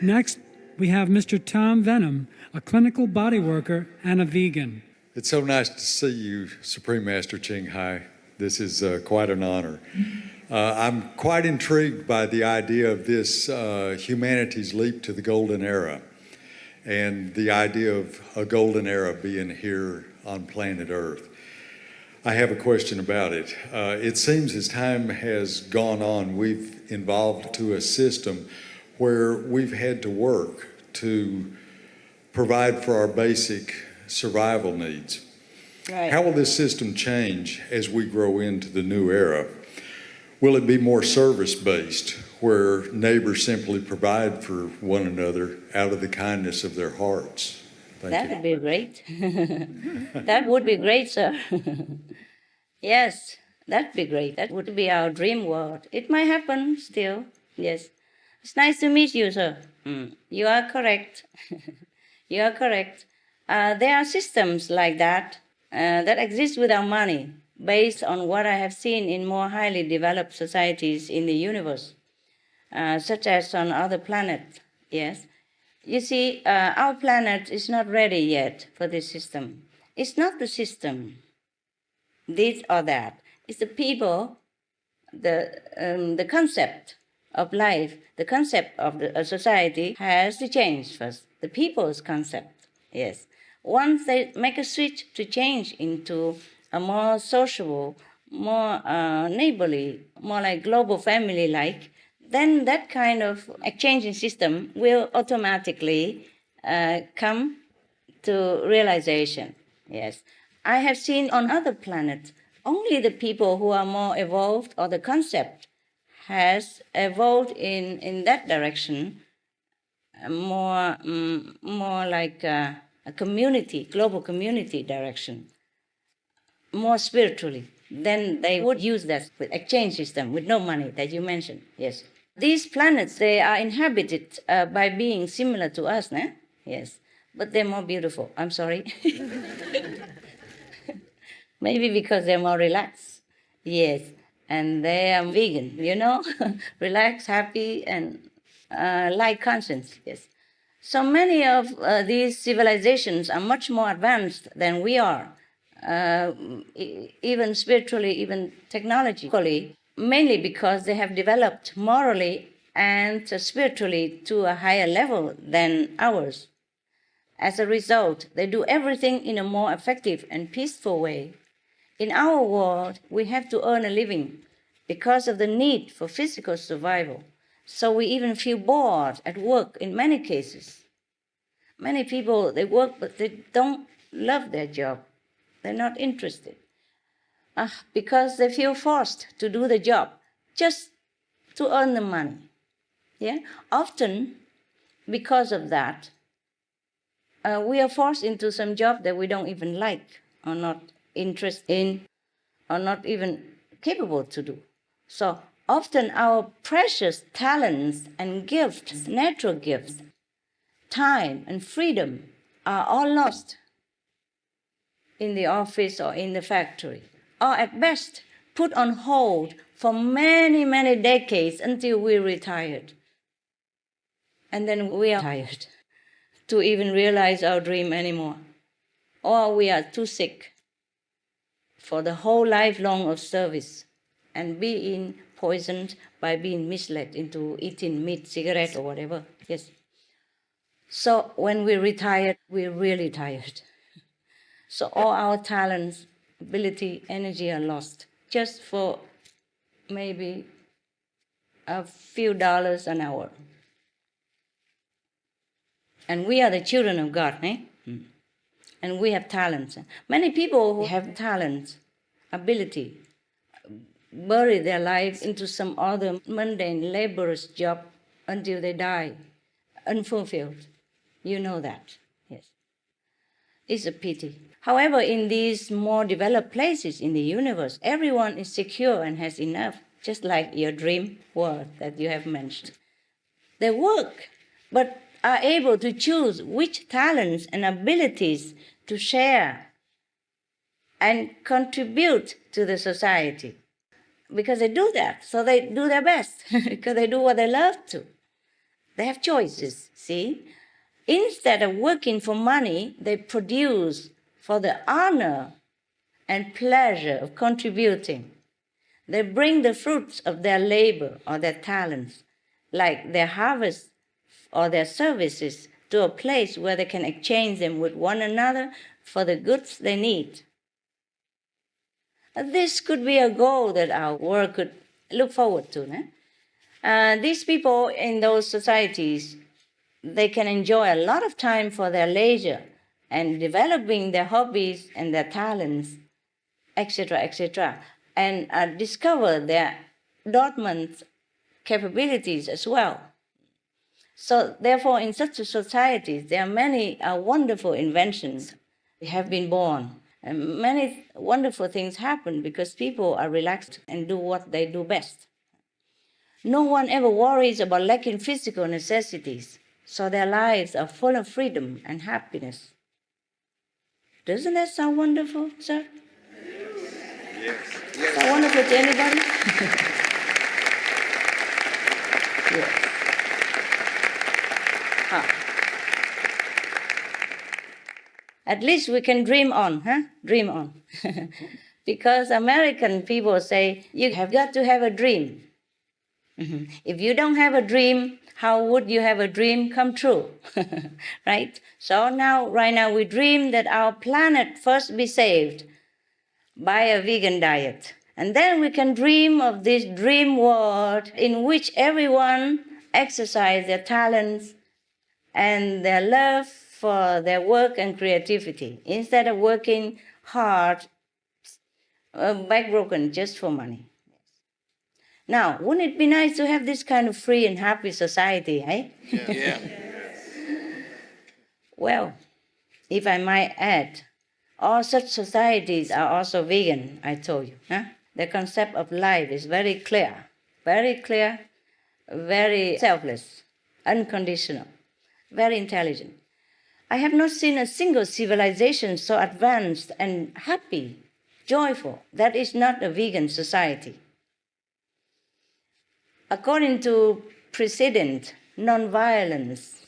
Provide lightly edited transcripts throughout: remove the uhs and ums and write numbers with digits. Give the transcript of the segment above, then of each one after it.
Next, we have Mr. Tom Venom, a clinical body worker and a vegan. It's so nice to see you, Supreme Master Ching Hai. This is quite an honor. I'm quite intrigued by the idea of this humanity's leap to the golden era and the idea of a golden era being here on planet Earth. I have a question about it. It seems as time has gone on, we've evolved to a system where we've had to work to provide for our basic survival needs. Right. How will this system change as we grow into the new era? Will it be more service-based, where neighbors simply provide for one another out of the kindness of their hearts? That would be great. That would be great, sir. Yes, that'd be great. That would be our dream world. It might happen still, yes. It's nice to meet you, sir. You are correct. You are correct. There are systems like that that exist without money, based on what I have seen in more highly developed societies in the universe, such as on other planets, yes. You see, our planet is not ready yet for this system. It's not the system, this or that. It's the people, the concept of life, the concept of a society has to change first. The people's concept, yes. Once they make a switch to change into a more sociable, more neighborly, more like global family-like, then that kind of exchanging system will automatically come to realization, yes. I have seen on other planets, only the people who are more evolved, or the concept has evolved in that direction, more like a community, global community direction, more spiritually. Then they would use that with exchange system with no money that you mentioned, yes. These planets, they are inhabited by beings similar to us, né? Yes, but they're more beautiful. I'm sorry. Maybe because they're more relaxed, yes. And they are vegan, you know, relaxed, happy, and light conscience, yes. So many of these civilizations are much more advanced than we are, even spiritually, even technologically, mainly because they have developed morally and spiritually to a higher level than ours. As a result, they do everything in a more effective and peaceful way. In our world, we have to earn a living because of the need for physical survival. So we even feel bored at work in many cases. Many people, they work, but they don't love their job. They're not interested. Because they feel forced to do the job just to earn the money. Yeah? Often, because of that, we are forced into some job that we don't even like, or not interested in, or not even capable to do. So often our precious talents and gifts, natural gifts, time and freedom are all lost in the office or in the factory, or at best put on hold for many, many decades until we're retired. And then we are tired to even realize our dream anymore. Or we are too sick for the whole lifelong of service and being poisoned by being misled into eating meat, cigarette, or whatever. Yes. So when we're retired, we're really tired. So all our talents, ability, energy are lost just for maybe a few dollars an hour. And we are the children of God, eh? And we have talents. Many people who have talents, ability, bury their life into some other mundane, laborious job until they die, unfulfilled. You know that, yes. It's a pity. However, in these more developed places in the universe, everyone is secure and has enough, just like your dream world that you have mentioned. They work, but are able to choose which talents and abilities to share and contribute to the society. Because they do that, so they do their best, because they do what they love to. They have choices, see? Instead of working for money, they produce for the honor and pleasure of contributing. They bring the fruits of their labor or their talents, like their harvest or their services, to a place where they can exchange them with one another for the goods they need. This could be a goal that our world could look forward to. These people in those societies, they can enjoy a lot of time for their leisure and developing their hobbies and their talents, etc., and discover their dormant capabilities as well. So therefore, in such a society, there are many wonderful inventions have been born. And many wonderful things happen because people are relaxed and do what they do best. No one ever worries about lacking physical necessities, so their lives are full of freedom and happiness. Doesn't that sound wonderful, sir? Yes. Sound wonderful to anybody? Yes. At least we can dream on, Dream on. Because American people say, you have got to have a dream. If you don't have a dream, how would you have a dream come true? Right? So right now, we dream that our planet first be saved by a vegan diet. And then we can dream of this dream world in which everyone exercise their talents and their love for their work and creativity, instead of working hard, backbroken just for money. Now, wouldn't it be nice to have this kind of free and happy society, eh? Yeah. Well, if I might add, all such societies are also vegan, I told you. The concept of life is very clear, very selfless, unconditional, very intelligent. I have not seen a single civilization so advanced and happy, joyful. That is not a vegan society. According to precedent, nonviolence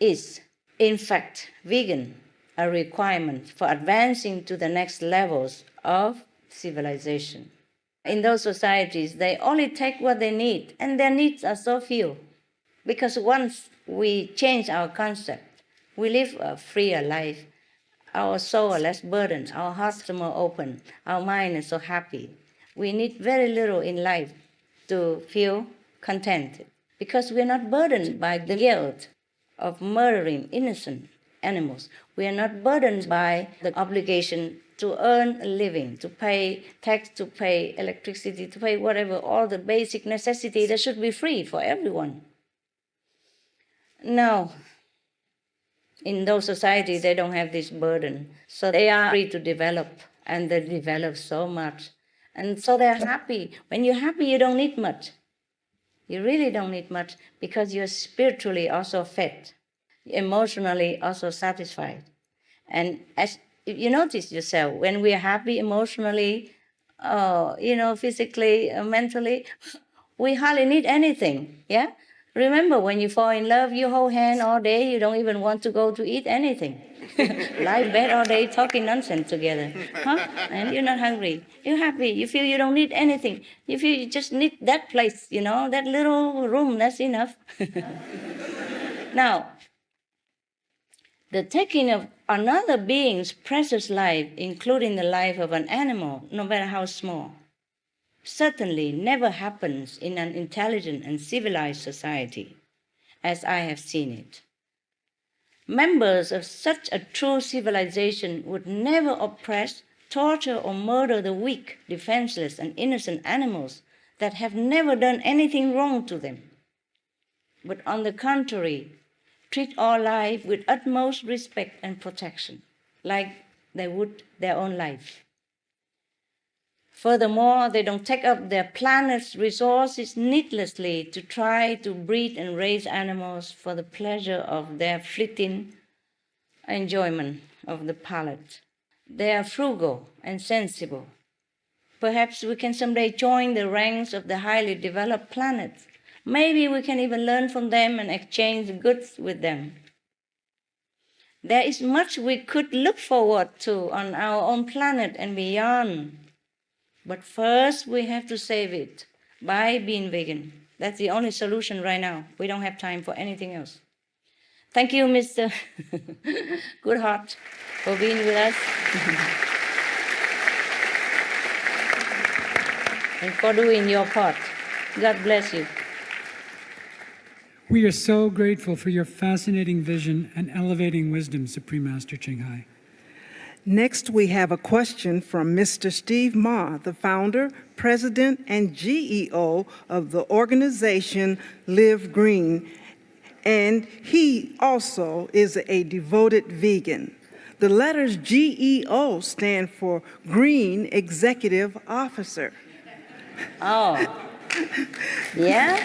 is, in fact, vegan, a requirement for advancing to the next levels of civilization. In those societies, they only take what they need, and their needs are so few. Because once we change our concept, we live a freer life. Our soul are less burdened, our hearts are more open, our mind is so happy. We need very little in life to feel contented because we are not burdened by the guilt of murdering innocent animals. We are not burdened by the obligation to earn a living, to pay tax, to pay electricity, to pay whatever, all the basic necessities that should be free for everyone. Now, in those societies, they don't have this burden. So they are free to develop, and they develop so much. And so they're happy. When you're happy, you don't need much. You really don't need much because you're spiritually also fed, emotionally also satisfied. And as you notice yourself, when we're happy emotionally, physically, mentally, we hardly need anything, yeah? Remember, when you fall in love, you hold hand all day, you don't even want to go to eat anything. Lie in bed all day talking nonsense together. And you're not hungry. You're happy. You feel you don't need anything. You feel you just need that place, that little room, that's enough. Now, the taking of another being's precious life, including the life of an animal, no matter how small, certainly never happens in an intelligent and civilized society, as I have seen it. Members of such a true civilization would never oppress, torture, or murder the weak, defenseless, and innocent animals that have never done anything wrong to them, but on the contrary, treat all life with utmost respect and protection, like they would their own life. Furthermore, they don't take up their planet's resources needlessly to try to breed and raise animals for the pleasure of their fleeting enjoyment of the palate. They are frugal and sensible. Perhaps we can someday join the ranks of the highly developed planets, Maybe we can even learn from them and exchange goods with them. There is much we could look forward to on our own planet and beyond. But first, we have to save it by being vegan. That's the only solution right now. We don't have time for anything else. Thank you, Mr. Goodhart, for being with us. And for doing your part. God bless you. We are so grateful for your fascinating vision and elevating wisdom, Supreme Master Ching Hai. Next, we have a question from Mr. Steve Ma, the founder, president, and GEO of the organization Live Green, and he also is a devoted vegan. The letters GEO stand for Green Executive Officer. Oh, yeah?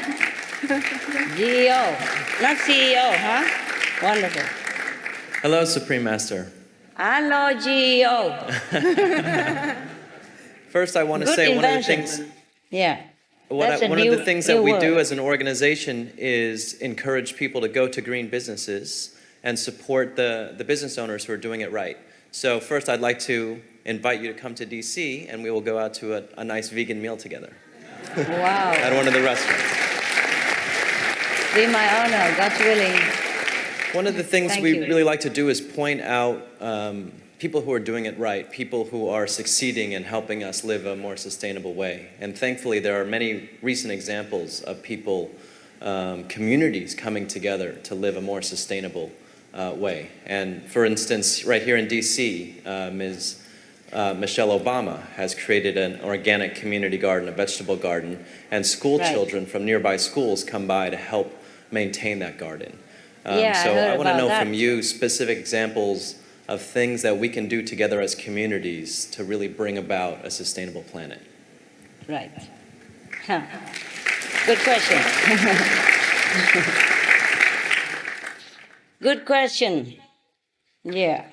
GEO, not CEO, huh? Wonderful. Hello, Supreme Master. Hello, GEO. First, I want to Good say invention. one of the things. Yeah. One That's a of new- the things new that we word. do as an organization is encourage people to go to green businesses and support the business owners who are doing it right. So first, I'd like to invite you to come to DC, and we will go out to a nice vegan meal together Wow. at one of the restaurants. Be my honor, God willing. One of the things Thank we you. really like to do is point out people who are doing it right, people who are succeeding and helping us live a more sustainable way. And thankfully, there are many recent examples of people, communities coming together to live a more sustainable way. And for instance, right here in DC, Ms. Michelle Obama has created an organic community garden, a vegetable garden, and school Right. children from nearby schools come by to help maintain that garden. Yeah, I So heard I want to about know that. from you specific examples of things that we can do together as communities to really bring about a sustainable planet. Right. Huh. Good question. Good question. Yeah.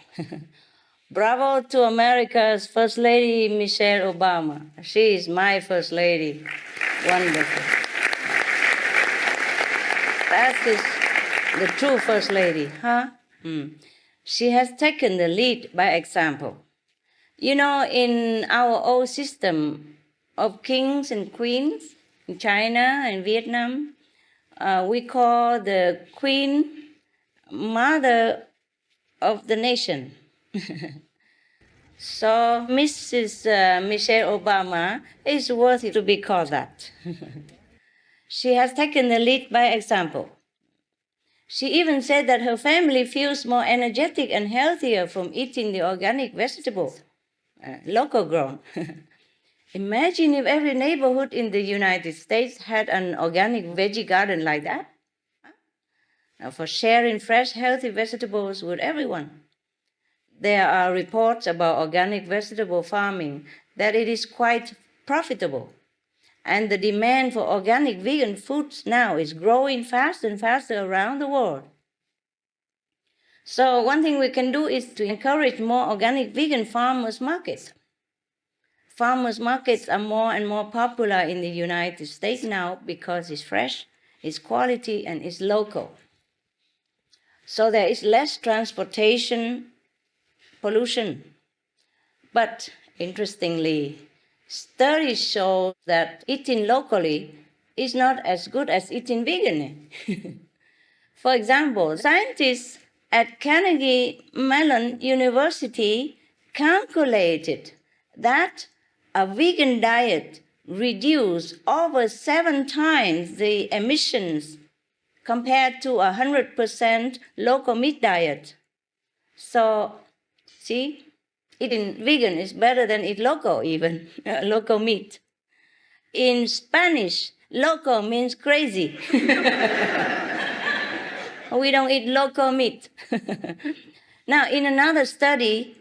Bravo to America's First Lady, Michelle Obama. She is my First Lady. Wonderful. That is the true First Lady, huh? She has taken the lead by example. You know, in our old system of kings and queens in China and Vietnam, we call the queen mother of the nation. So Mrs. Michelle Obama is worthy to be called that. She has taken the lead by example. She even said that her family feels more energetic and healthier from eating the organic vegetables, local grown. Imagine if every neighborhood in the United States had an organic veggie garden like that. For sharing fresh, healthy vegetables with everyone. There are reports about organic vegetable farming that it is quite profitable. And the demand for organic vegan foods now is growing faster and faster around the world. So one thing we can do is to encourage more organic vegan farmers markets. Farmers markets are more and more popular in the United States now because it's fresh, it's quality, and it's local. So there is less transportation pollution. But interestingly, studies show that eating locally is not as good as eating vegan. For example, scientists at Carnegie Mellon University calculated that a vegan diet reduced over 7 times the emissions compared to a 100% local meat diet. So, see, eating vegan is better than eat local even, local meat. In Spanish, loco means crazy. We don't eat local meat. Now, in another study,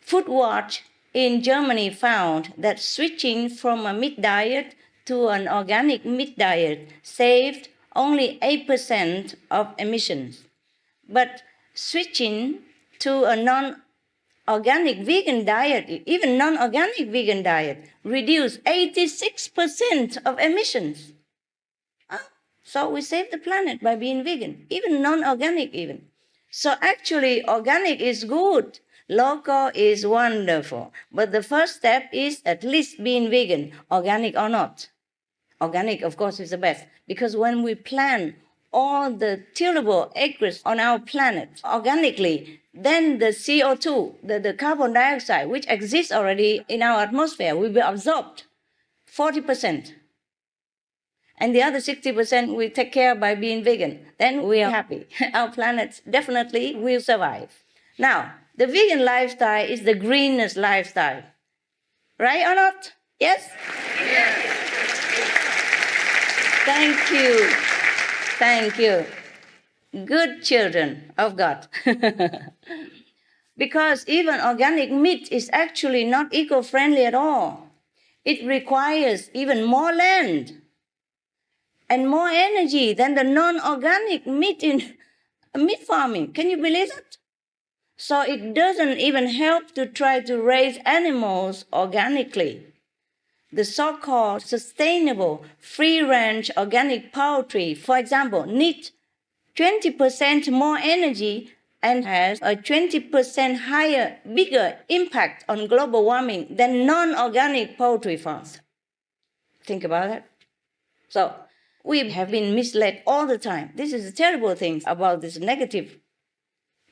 Foodwatch in Germany found that switching from a meat diet to an organic meat diet saved only 8% of emissions. But switching to a non-organic vegan diet, even non-organic vegan diet, reduced 86% of emissions. So we save the planet by being vegan, even non-organic even. So actually, organic is good. Local is wonderful. But the first step is at least being vegan, organic or not. Organic, of course, is the best. Because when we plant all the tillable acres on our planet organically, then the CO2, the carbon dioxide, which exists already in our atmosphere, will be absorbed 40%. And the other 60% we take care by being vegan. Then we are happy. Our planet definitely will survive. Now, the vegan lifestyle is the greenest lifestyle. Right or not? Yes? Yes. Thank you. Thank you. Good children of God. Because even organic meat is actually not eco-friendly at all. It requires even more land and more energy than the non-organic meat in meat farming. Can you believe that? So it doesn't even help to try to raise animals organically. The so-called sustainable free-range organic poultry, for example, needs 20% more energy and has a 20% higher, bigger impact on global warming than non-organic poultry farms. Think about that. So we have been misled all the time. This is a terrible thing about this negative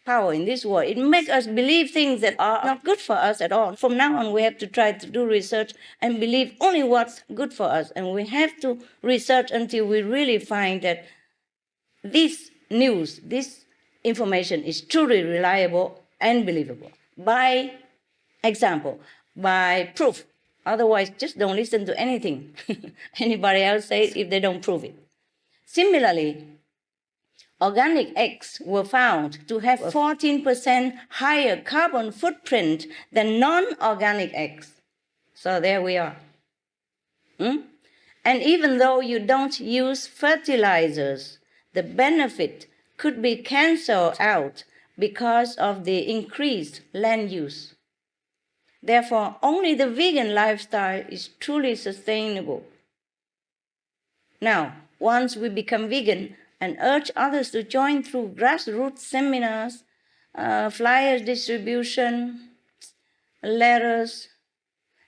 power in this world. It makes us believe things that are not good for us at all. From now on, we have to try to do research and believe only what's good for us. And we have to research until we really find that this news, this information is truly reliable and believable. By example, by proof. Otherwise, just don't listen to anything anybody else says if they don't prove it. Similarly, organic eggs were found to have a 14% higher carbon footprint than non-organic eggs. So there we are. And even though you don't use fertilizers, the benefit could be canceled out because of the increased land use. Therefore, only the vegan lifestyle is truly sustainable. Now, once we become vegan and urge others to join through grassroots seminars, flyers distribution, letters,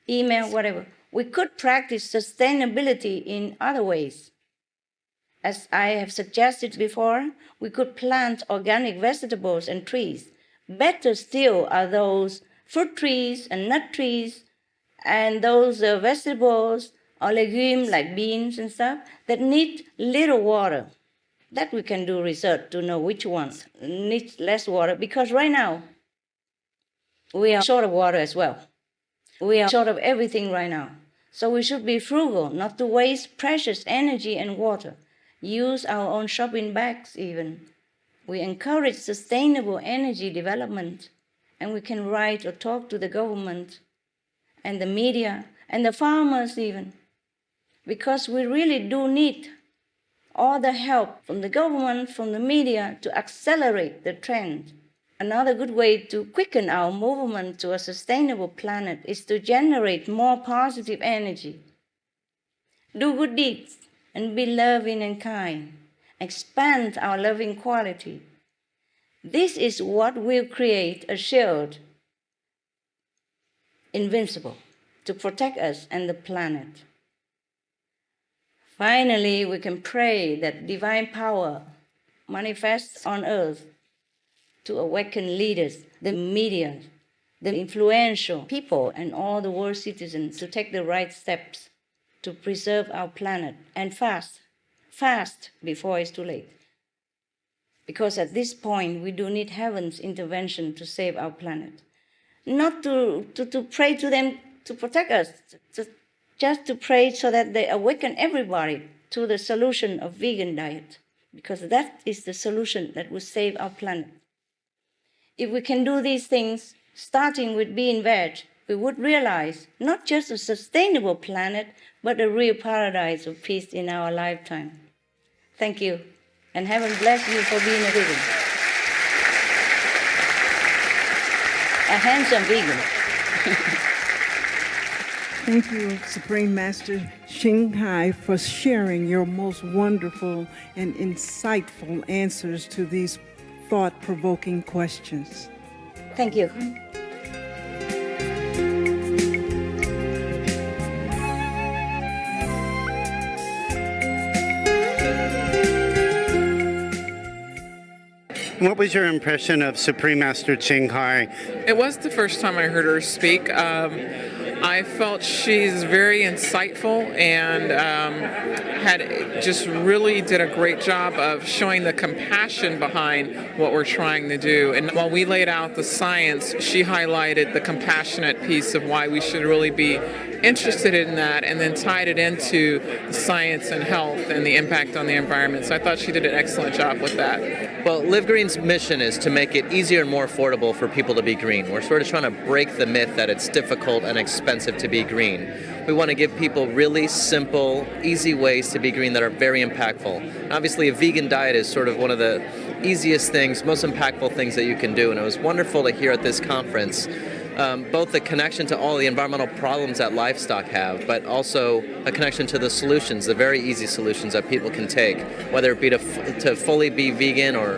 email, whatever, we could practice sustainability in other ways. As I have suggested before, we could plant organic vegetables and trees. Better still are those fruit trees and nut trees and those vegetables or legumes like beans and stuff that need little water. That we can do research to know which ones need less water, because right now we are short of water as well. We are short of everything right now. So we should be frugal, not to waste precious energy and water. Use our own shopping bags even. We encourage sustainable energy development, and we can write or talk to the government and the media and the farmers even, because we really do need all the help from the government, from the media to accelerate the trend. Another good way to quicken our movement to a sustainable planet is to generate more positive energy. Do good deeds and be loving and kind. Expand our loving quality. This is what will create a shield, invincible, to protect us and the planet. Finally, we can pray that divine power manifests on earth to awaken leaders, the media, the influential people, and all the world citizens to take the right steps to preserve our planet and fast before it's too late. Because at this point, we do need heaven's intervention to save our planet. Not to pray to them to protect us, just to pray so that they awaken everybody to the solution of vegan diet, because that is the solution that will save our planet. If we can do these things, starting with being veg, we would realize not just a sustainable planet, but a real paradise of peace in our lifetime. Thank you, and heaven bless you for being a vegan. A handsome vegan. Thank you, Supreme Master Ching Hai, for sharing your most wonderful and insightful answers to these thought-provoking questions. Thank you. What was your impression of Supreme Master Ching Hai? It was the first time I heard her speak. I felt she's very insightful and had just really did a great job of showing the compassion behind what we're trying to do. And while we laid out the science, she highlighted the compassionate piece of why we should really be interested in that, and then tied it into the science and health and the impact on the environment. So I thought she did an excellent job with that. Well, Live Green's mission is to make it easier and more affordable for people to be green. We're sort of trying to break the myth that it's difficult and expensive to be green. We want to give people really simple, easy ways to be green that are very impactful. Obviously, a vegan diet is sort of one of the easiest things, most impactful things that you can do, and it was wonderful to hear at this conference both the connection to all the environmental problems that livestock have, but also a connection to the solutions, the very easy solutions that people can take, whether it be to fully be vegan or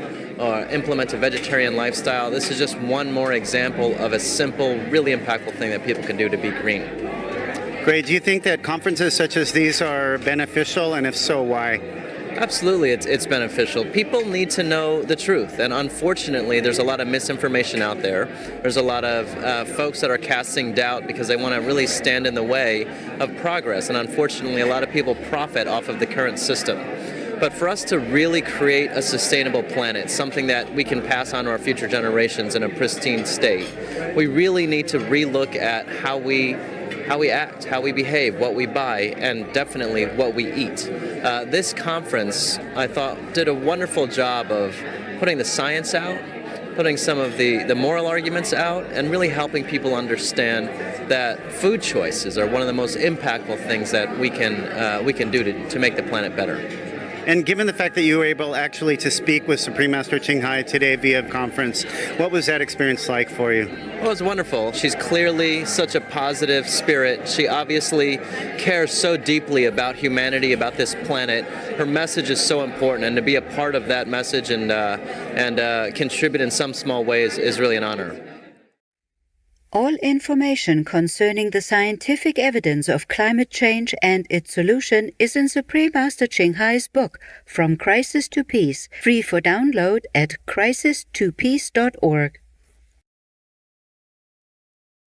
implement a vegetarian lifestyle. This is just one more example of a simple, really impactful thing that people can do to be green. Great. Do you think that conferences such as these are beneficial, and if so, why? Absolutely, it's beneficial. People need to know the truth, and unfortunately, there's a lot of misinformation out there. There's a lot of folks that are casting doubt because they want to really stand in the way of progress, and unfortunately, a lot of people profit off of the current system. But for us to really create a sustainable planet, something that we can pass on to our future generations in a pristine state, we really need to relook at how we act, how we behave, what we buy, and definitely what we eat. This conference, I thought, did a wonderful job of putting the science out, putting some of the moral arguments out, and really helping people understand that food choices are one of the most impactful things that we can do to make the planet better. And given the fact that you were able actually to speak with Supreme Master Ching Hai today via conference, what was that experience like for you? Well, it was wonderful. She's clearly such a positive spirit. She obviously cares so deeply about humanity, about this planet. Her message is so important, and to be a part of that message and contribute in some small ways is really an honor. All information concerning the scientific evidence of climate change and its solution is in Supreme Master Ching Hai's book, From Crisis to Peace, free for download at crisis2peace.org.